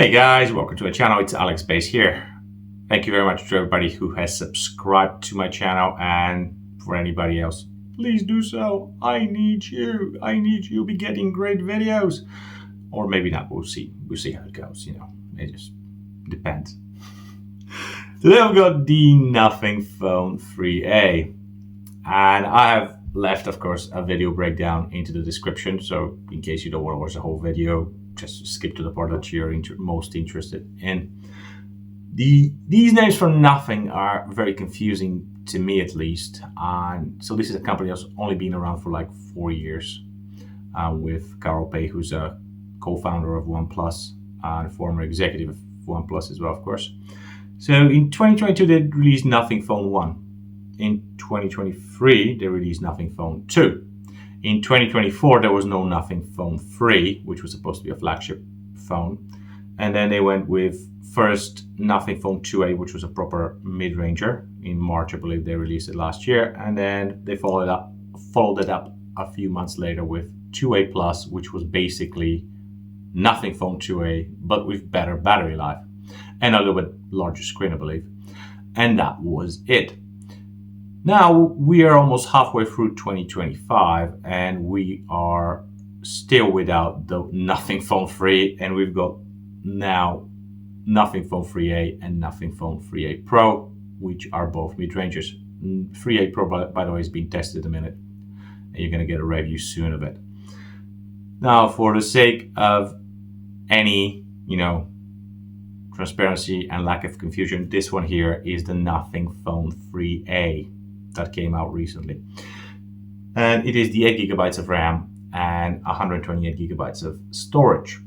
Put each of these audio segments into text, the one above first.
Hey guys, welcome to my channel. It's Alex Base here. Thank you very much to everybody who has subscribed to my channel, and for anybody else, please do so. I need you. You'll be getting great videos. Or maybe not. We'll see. We'll see how it goes. It just depends. Today I've got the Nothing Phone 3A. And I have left, of course, a video breakdown into the description. So in case you don't want to watch the whole video, just skip to the part that you're most interested in. These names for Nothing are very confusing to me, at least. And so this is a company that's only been around for like 4 years, with Carol Pei, who's a co-founder of OnePlus and former executive of OnePlus as well, of course. So in 2022, they released Nothing Phone 1. In 2023, they released Nothing Phone 2. In 2024, there was no Nothing Phone 3, which was supposed to be a flagship phone. And then they went with first Nothing Phone 2A, which was a proper mid-ranger. In March, I believe they released it last year. And then they followed it up a few months later with 2A Plus, which was basically Nothing Phone 2A, but with better battery life and a little bit larger screen, I believe. And that was it. Now we are almost halfway through 2025 and we are still without the Nothing Phone 3, and we've got now Nothing Phone 3A and Nothing Phone 3A Pro, which are both mid-rangers. 3A Pro, by the way, is being tested a minute, and you're going to get a review soon of it. Now, for the sake of any, transparency and lack of confusion, this one here is the Nothing Phone 3A that came out recently. And it is the 8 gigabytes of RAM and 128 gigabytes of storage.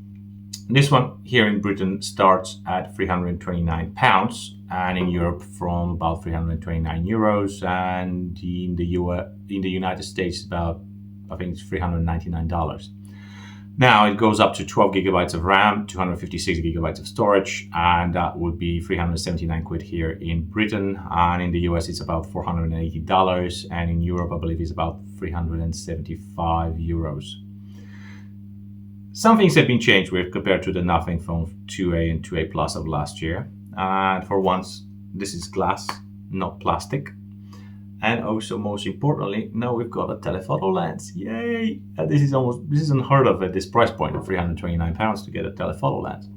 This one here in Britain starts at £329, and in Europe from about 329 euros, and in the United States about, I think it's $399. Now it goes up to 12 gigabytes of RAM, 256 gigabytes of storage, and that would be 379 quid here in Britain. And in the US, it's about $480, and in Europe, I believe, it's about 375 euros. Some things have been changed with compared to the Nothing Phone 2A and 2A Plus of last year. And for once, this is glass, not plastic. And also, most importantly, now we've got a telephoto lens. Yay! This is unheard of at this price point of £329 to get a telephoto lens.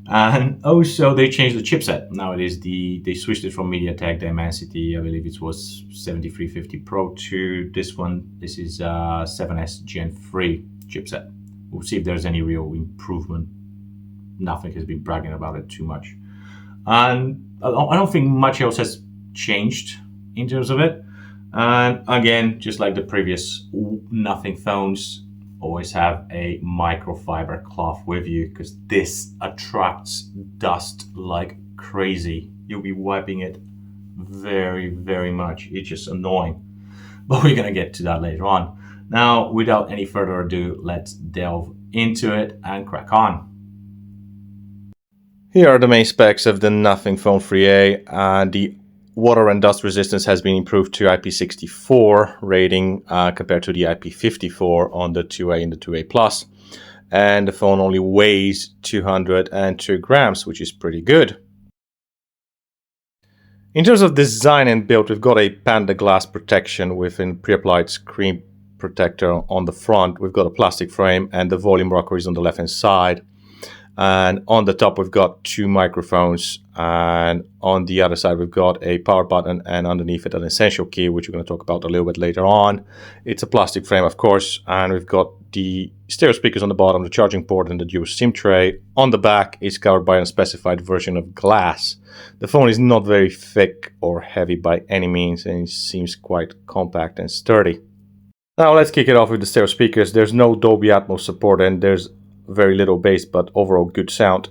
And also, they changed the chipset. Now they switched it from MediaTek Dimensity, I believe it was 7350 Pro, to this one. This is 7S Gen 3 chipset. We'll see if there's any real improvement. Nothing has been bragging about it too much. And I don't think much else has changed in terms of it. And again, just like the previous Nothing phones, always have a microfiber cloth with you, because this attracts dust like crazy. You'll be wiping it very, very much. It's just annoying. But we're gonna get to that later on. Now, without any further ado, let's delve into it and crack on. Here are the main specs of the Nothing Phone 3A, and the water and dust resistance has been improved to IP64 rating compared to the IP54 on the 2A and the 2A Plus. And the phone only weighs 202 grams, which is pretty good. In terms of design and build, we've got a Panda glass protection with a pre-applied screen protector on the front. We've got a plastic frame, and the volume rocker is on the left-hand side. And on the top, we've got 2 microphones, and on the other side, we've got a power button, and underneath it, an essential key, which we're going to talk about a little bit later on. It's a plastic frame, of course, and we've got the stereo speakers on the bottom, the charging port, and the dual SIM tray. On the back, it's covered by an unspecified version of glass. The phone is not very thick or heavy by any means, and it seems quite compact and sturdy. Now, let's kick it off with the stereo speakers. There's no Dolby Atmos support, and there's very little bass, but overall good sound.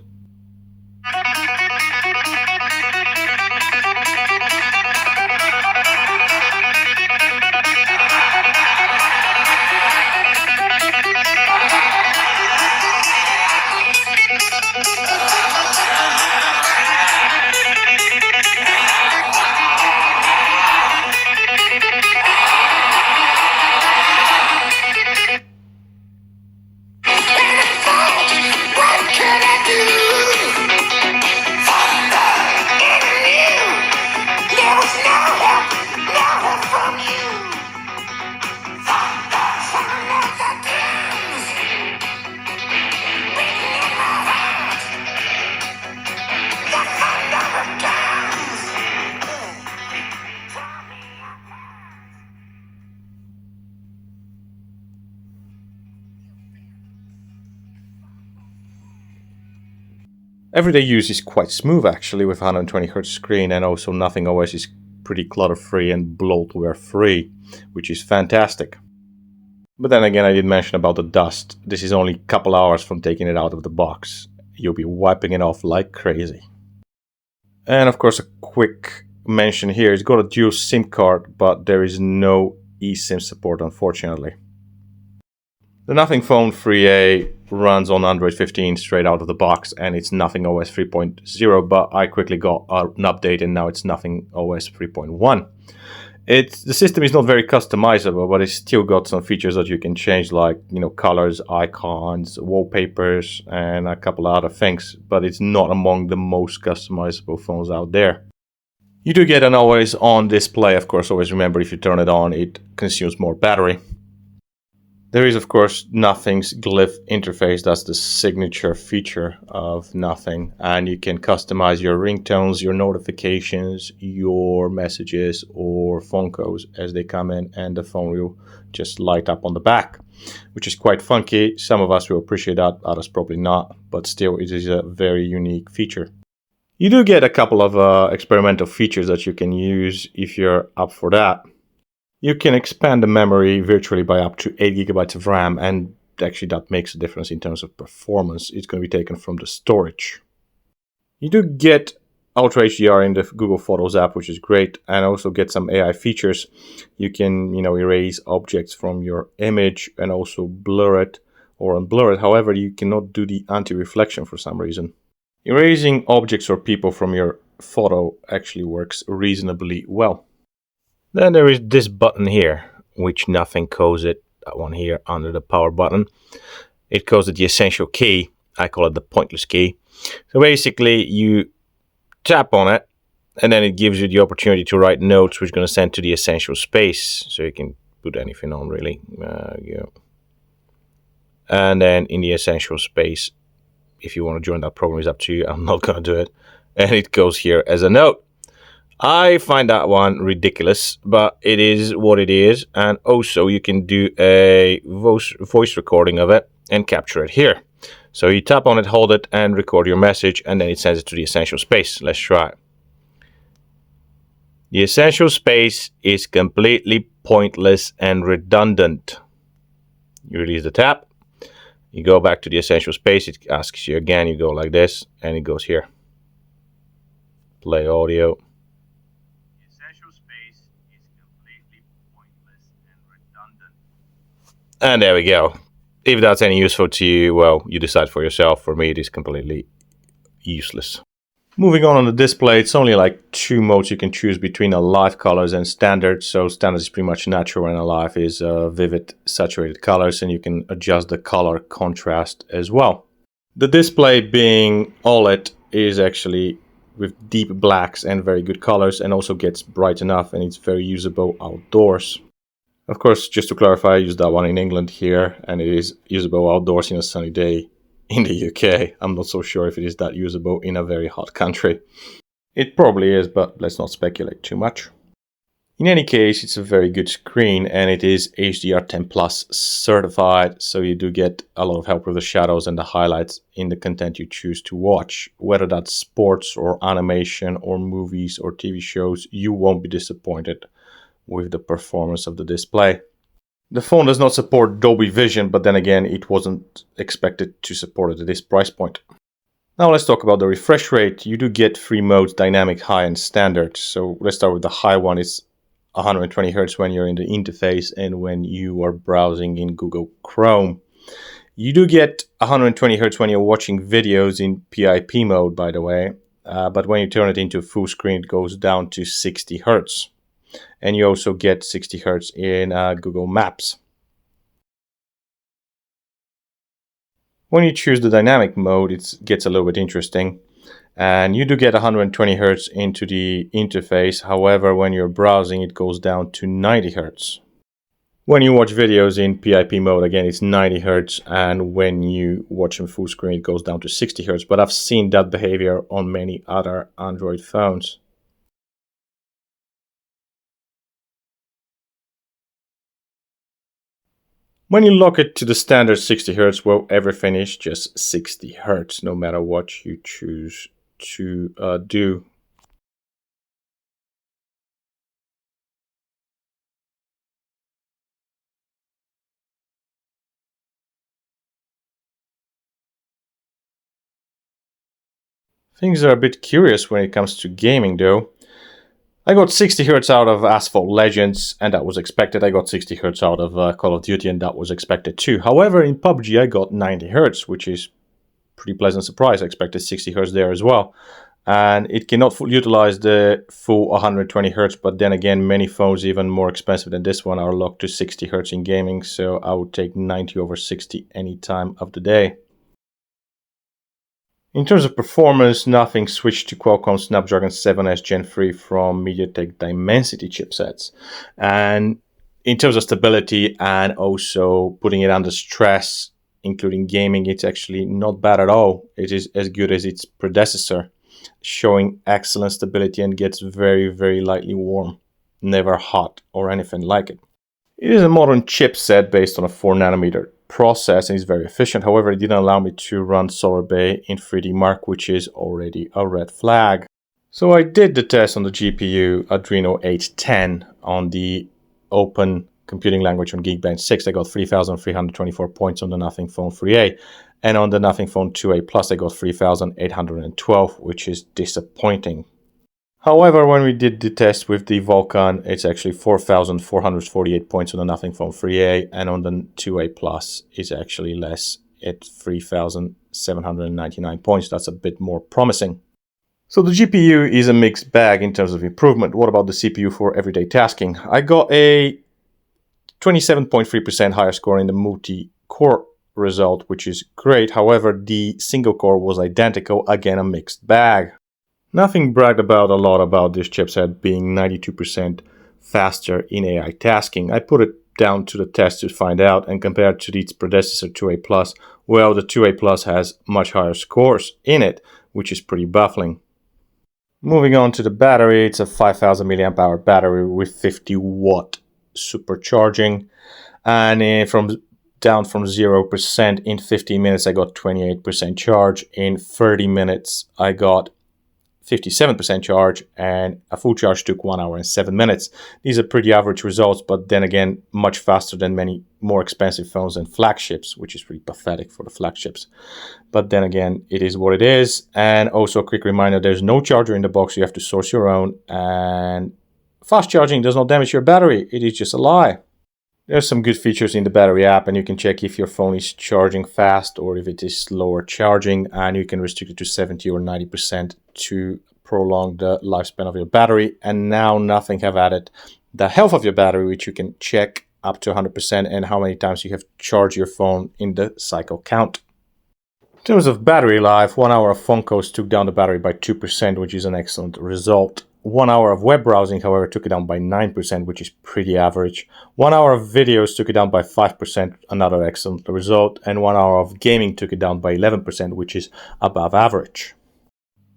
What can I do? Everyday use is quite smooth actually with 120Hz screen, and also nothing OS is pretty clutter-free and bloatware-free, which is fantastic. But then again, I did mention about the dust. This is only a couple hours from taking it out of the box. You'll be wiping it off like crazy. And of course, a quick mention here, it's got a dual SIM card, but there is no eSIM support, unfortunately. The Nothing Phone 3A runs on Android 15 straight out of the box, and it's Nothing OS 3.0, but I quickly got an update and now it's Nothing OS 3.1. The system is not very customizable, but it's still got some features that you can change, like colors, icons, wallpapers, and a couple of other things. But it's not among the most customizable phones out there. You do get an always on display, of course. Always remember, if you turn it on, it consumes more battery. There is, of course, Nothing's glyph interface. That's the signature feature of Nothing. And you can customize your ringtones, your notifications, your messages, or phone calls as they come in, and the phone will just light up on the back, which is quite funky. Some of us will appreciate that, others probably not, but still, it is a very unique feature. You do get a couple of experimental features that you can use if you're up for that. You can expand the memory virtually by up to 8 gigabytes of RAM, and actually that makes a difference in terms of performance. It's going to be taken from the storage. You do get Ultra HDR in the Google Photos app, which is great, and also get some AI features. You can, erase objects from your image and also blur it or unblur it. However, you cannot do the anti-reflection for some reason. Erasing objects or people from your photo actually works reasonably well. Then there is this button here, which Nothing calls it, that one here under the power button. It calls it the essential key. I call it the pointless key. So basically you tap on it, and then it gives you the opportunity to write notes, which is going to send to the essential space. So you can put anything on, really. And then in the essential space, if you want to join that program, it's up to you. I'm not going to do it. And it goes here as a note. I find that one ridiculous, but it is what it is. And also you can do a voice recording of it and capture it here. So you tap on it, hold it, and record your message, and then it sends it to the essential space. Let's try it. The essential space is completely pointless and redundant. You release the tap. You go back to the essential space. It asks you again. You go like this, and it goes here. Play audio. And there we go. If that's any useful to you, well, you decide for yourself. For me, it is completely useless. Moving on the display, it's only like 2 modes you can choose between: alive colors and standard. So standard is pretty much natural, and alive is vivid, saturated colors, and you can adjust the color contrast as well. The display, being OLED, is actually with deep blacks and very good colors, and also gets bright enough, and it's very usable outdoors. Of course, just to clarify, I use that one in England here, and it is usable outdoors in a sunny day in the UK. I'm not so sure if it is that usable in a very hot country. It probably is, but let's not speculate too much. In any case, it's a very good screen, and it is HDR10 Plus certified, so you do get a lot of help with the shadows and the highlights in the content you choose to watch. Whether that's sports or animation or movies or TV shows, you won't be disappointed with the performance of the display. The phone does not support Dolby Vision, but then again, it wasn't expected to support it at this price point. Now let's talk about the refresh rate. You do get 3 modes: dynamic, high, and standard. So let's start with the high one. It's 120 Hz when you're in the interface and when you are browsing in Google Chrome. You do get 120 Hz when you're watching videos in PIP mode, by the way, but when you turn it into full screen, it goes down to 60 Hz. And you also get 60 Hz in Google Maps. When you choose the dynamic mode, it gets a little bit interesting. And you do get 120 Hz into the interface. However, when you're browsing, it goes down to 90 Hz. When you watch videos in PIP mode, again, it's 90 Hz. And when you watch them full screen, it goes down to 60 Hz. But I've seen that behavior on many other Android phones. When you lock it to the standard 60 Hz, well, everything is just 60 Hz, no matter what you choose to do. Things are a bit curious when it comes to gaming though. I got 60 Hz out of Asphalt Legends, and that was expected. I got 60 Hz out of Call of Duty, and that was expected too. However, in PUBG I got 90 Hz, which is pretty pleasant surprise. I expected 60 Hz there as well. And it cannot utilize the full 120 Hz, but then again, many phones even more expensive than this one are locked to 60 Hz in gaming, so I would take 90 over 60 any time of the day. In terms of performance, nothing switched to Qualcomm Snapdragon 7S Gen 3 from MediaTek Dimensity chipsets. And in terms of stability and also putting it under stress, including gaming, it's actually not bad at all. It is as good as its predecessor, showing excellent stability and gets very, very lightly warm, never hot or anything like it. It is a modern chipset based on a 4nm process and is very efficient. However, it didn't allow me to run Solar Bay in 3D Mark, which is already a red flag. So I did the test on the GPU Adreno 810 on the open computing language on Geekbench 6. I got 3,324 points on the Nothing Phone 3A. And on the Nothing Phone 2A Plus, I got 3,812, which is disappointing. However, when we did the test with the Vulkan, it's actually 4,448 points on the Nothing Phone 3A, and on the 2A Plus, it's actually less at 3,799 points. That's a bit more promising. So the GPU is a mixed bag in terms of improvement. What about the CPU for everyday tasking? I got a 27.3% higher score in the multi-core result, which is great. However, the single core was identical, again a mixed bag. Nothing bragged about a lot about this chipset being 92% faster in AI tasking. I put it down to the test to find out, and compared to its predecessor 2A Plus, well, the 2A Plus has much higher scores in it, which is pretty baffling. Moving on to the battery, it's a 5000 milliamp hour battery with 50 watt supercharging, and down from 0% in 15 minutes I got 28% charge. In 30 minutes I got 57% charge, and a full charge took 1 hour and 7 minutes. These are pretty average results, but then again, much faster than many more expensive phones and flagships, which is pretty pathetic for the flagships. But then again, it is what it is. And also a quick reminder, there's no charger in the box. You have to source your own, and fast charging does not damage your battery. It is just a lie. There's some good features in the battery app, and you can check if your phone is charging fast or if it is slower charging, and you can restrict it to 70 or 90% to prolong the lifespan of your battery. And now Nothing have added the health of your battery, which you can check up to 100% and how many times you have charged your phone in the cycle count. In terms of battery life, 1 hour of phone calls took down the battery by 2%, which is an excellent result. 1 hour of web browsing, however, took it down by 9%, which is pretty average. 1 hour of videos took it down by 5%, another excellent result. And 1 hour of gaming took it down by 11%, which is above average.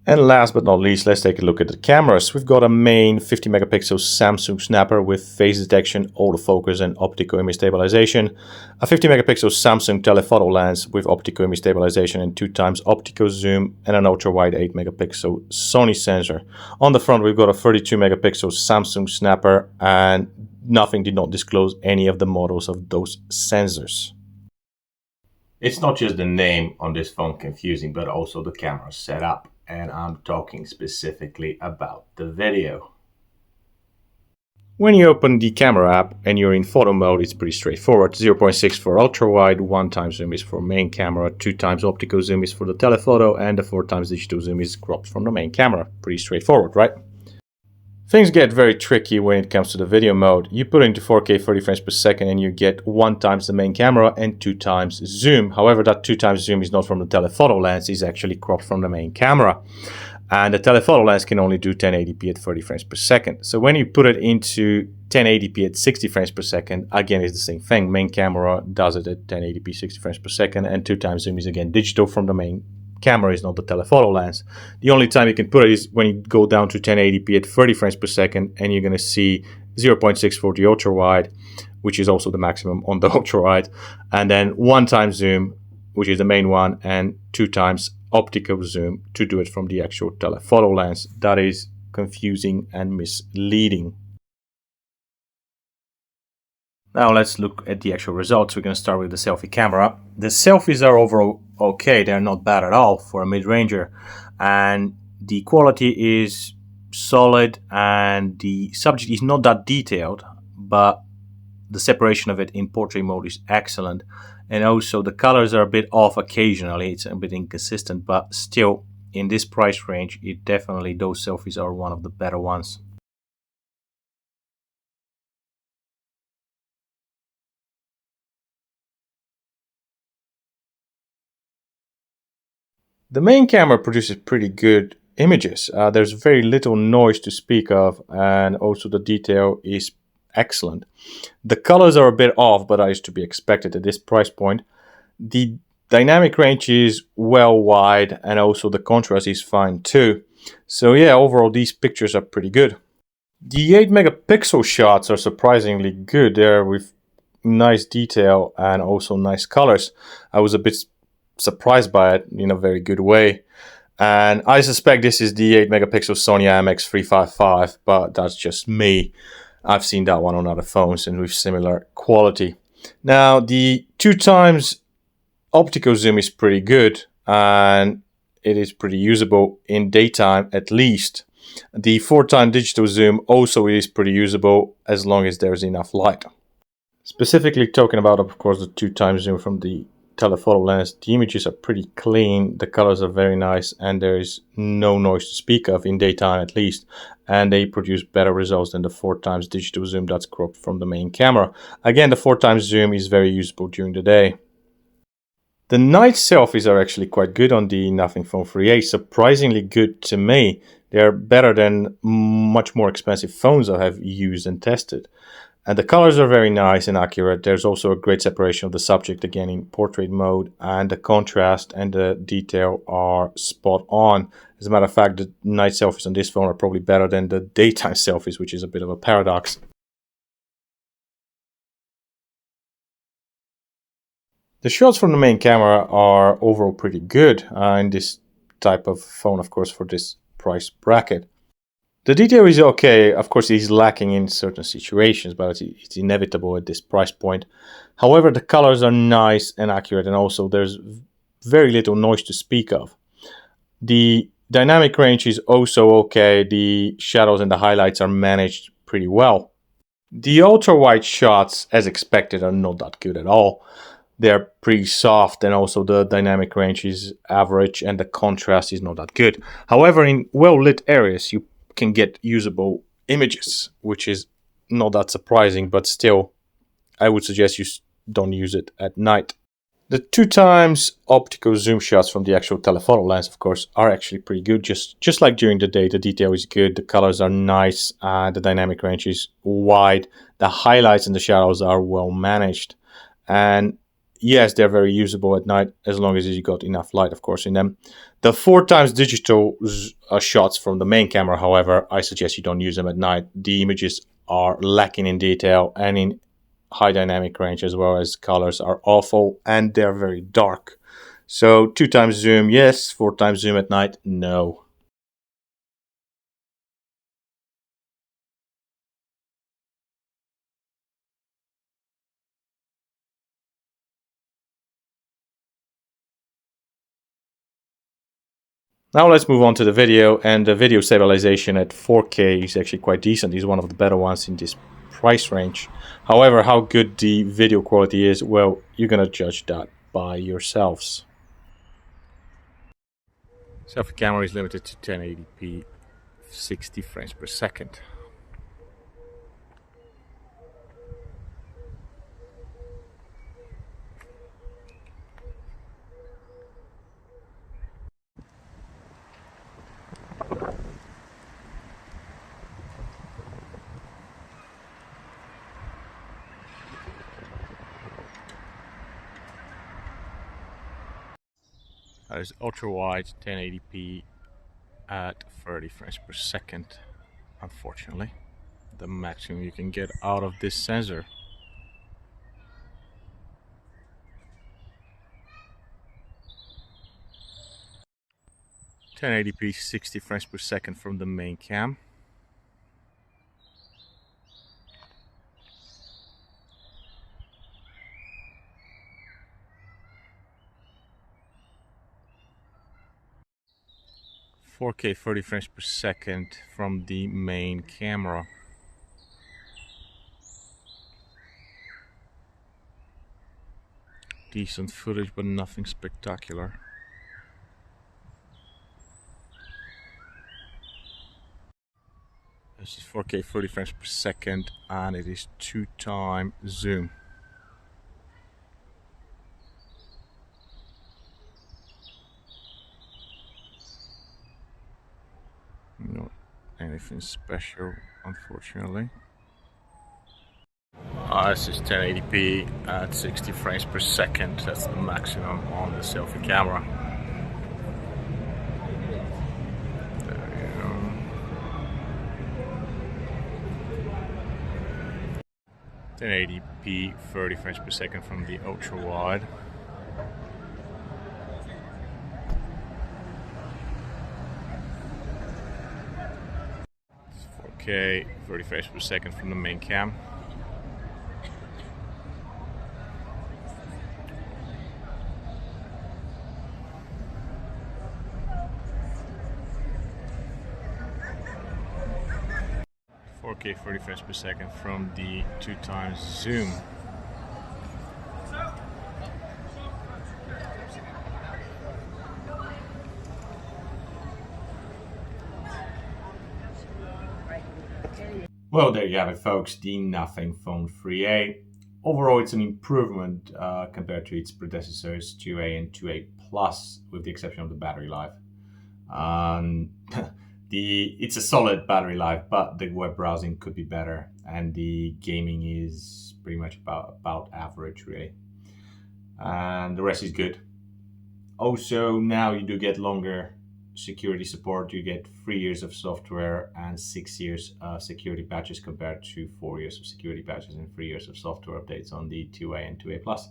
And last but not least, let's take a look at the cameras. We've got a main 50 megapixel Samsung snapper with face detection, autofocus and optical image stabilization. A 50 megapixel Samsung telephoto lens with optical image stabilization and 2x optical zoom, and an ultra-wide 8 megapixel Sony sensor. On the front, we've got a 32 megapixel Samsung snapper, and Nothing did not disclose any of the models of those sensors. It's not just the name on this phone confusing, but also the camera setup. And I'm talking specifically about the video. When you open the camera app and you're in photo mode, it's pretty straightforward. 0.6 for ultra wide, 1x zoom is for main camera, 2x optical zoom is for the telephoto, and the 4x digital zoom is cropped from the main camera. Pretty straightforward, right? Things get very tricky when it comes to the video mode. You put it into 4K 30 frames per second and you get 1x the main camera and 2x zoom. However, that 2x zoom is not from the telephoto lens, it's actually cropped from the main camera. And the telephoto lens can only do 1080p at 30 frames per second. So when you put it into 1080p at 60 frames per second, again, it's the same thing. Main camera does it at 1080p 60 frames per second, and 2x zoom is again digital from the main camera, is not the telephoto lens. The only time you can put it is when you go down to 1080p at 30 frames per second, and you're going to see 0.6 for the ultra wide, which is also the maximum on the ultra wide, and then 1 times zoom, which is the main one, and 2 times optical zoom to do it from the actual telephoto lens. That is confusing and misleading. Now let's look at the actual results. We're going to start with the selfie camera. The selfies are overall okay. They're not bad at all for a mid-ranger. And the quality is solid and the subject is not that detailed, but the separation of it in portrait mode is excellent. And also the colors are a bit off occasionally. It's a bit inconsistent, but still in this price range, those selfies are one of the better ones. The main camera produces pretty good images. There's very little noise to speak of, and also the detail is excellent. The colors are a bit off, but that is to be expected at this price point. The dynamic range is well wide, and also the contrast is fine too. So yeah, overall these pictures are pretty good. The 8 megapixel shots are surprisingly good. They're with nice detail and also nice colors. I was a bit surprised by it in a very good way. And I suspect this is the 8 megapixel Sony IMX355, but that's just me. I've seen that one on other phones and with similar quality. Now, the 2 times optical zoom is pretty good and it is pretty usable in daytime at least. The 4 times digital zoom also is pretty usable as long as there's enough light. Specifically talking about, of course, the 2 times zoom from the telephoto lens, the images are pretty clean, the colors are very nice, and there is no noise to speak of in daytime at least, and they produce better results than the 4 times digital zoom that's cropped from the main camera. Again, the 4 times zoom is very usable during the day. The night selfies are actually quite good on the Nothing Phone 3a, surprisingly good to me. They're better than much more expensive phones I have used and tested. And the colors are very nice and accurate. There's also a great separation of the subject, again in portrait mode, and the contrast and the detail are spot on. As a matter of fact, the night selfies on this phone are probably better than the daytime selfies, which is a bit of a paradox. The shots from the main camera are overall pretty good in this type of phone, of course, for this price bracket. The detail is okay. Of course, it is lacking in certain situations, but it's inevitable at this price point. However, the colors are nice and accurate, and also there's very little noise to speak of. The dynamic range is also okay. The shadows and the highlights are managed pretty well. The ultra-wide shots, as expected, are not that good at all. They're pretty soft, and also the dynamic range is average, and the contrast is not that good. However, in well-lit areas, you can get usable images, which is not that surprising, but still, I would suggest you don't use it at night. The 2 times optical zoom shots from the actual telephoto lens, of course, are actually pretty good. Just like during the day, the detail is good, the colors are nice, the dynamic range is wide, the highlights and the shadows are well managed, and yes, they're very usable at night as long as you got enough light, of course, in them. The 4 times digital shots from the main camera, however, I suggest you don't use them at night. The images are lacking in detail and in high dynamic range, as well as colors are awful and they're very dark. So 2 times zoom, yes. 4 times zoom at night, no. Now let's move on to the video, and the video stabilization at 4K is actually quite decent. It's one of the better ones in this price range. However, how good the video quality is, well, you're gonna judge that by yourselves. Selfie camera is limited to 1080p, 60 frames per second. That is ultra wide 1080p at 30 frames per second, unfortunately. the maximum you can get out of this sensor. 1080p 60 frames per second from the main cam. "4K 30 frames per second from the main camera. Decent footage, but nothing spectacular. This is 4K 30 frames per second, and it is 2x zoom. Not anything special, unfortunately. This is 1080p at 60 frames per second. That's the maximum on the selfie camera. There you go. 1080p 30 frames per second from the ultra wide. It's 4K 30 frames per second from the main cam. Okay, 30 frames per second from the 2x zoom. Well, there you have it, folks, the Nothing Phone 3A. Overall, it's an improvement compared to its predecessors 2A and 2A Plus, with the exception of the battery life. It's a solid battery life, but the web browsing could be better, and the gaming is pretty much about average, really. And the rest is good. Also, now you do get longer security support. You get 3 years of software and 6 years of security patches compared to 4 years of security patches and 3 years of software updates on the 2A and 2A Plus.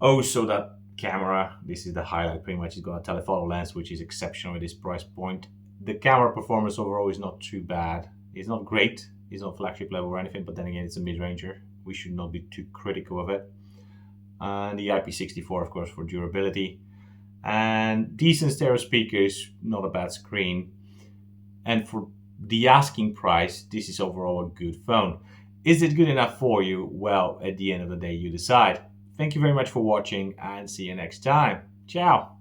Also, that camera, this is the highlight pretty much. It's got a telephoto lens, which is exceptional at this price point. The camera performance overall is not too bad. It's not great. It's not flagship level or anything, but then again, it's a mid-ranger. We should not be too critical of it. And the IP64, of course, for durability. And decent stereo speakers, not a bad screen. And for the asking price, this is overall a good phone. Is it good enough for you? Well, at the end of the day, you decide. Thank you very much for watching, and see you next time. Ciao!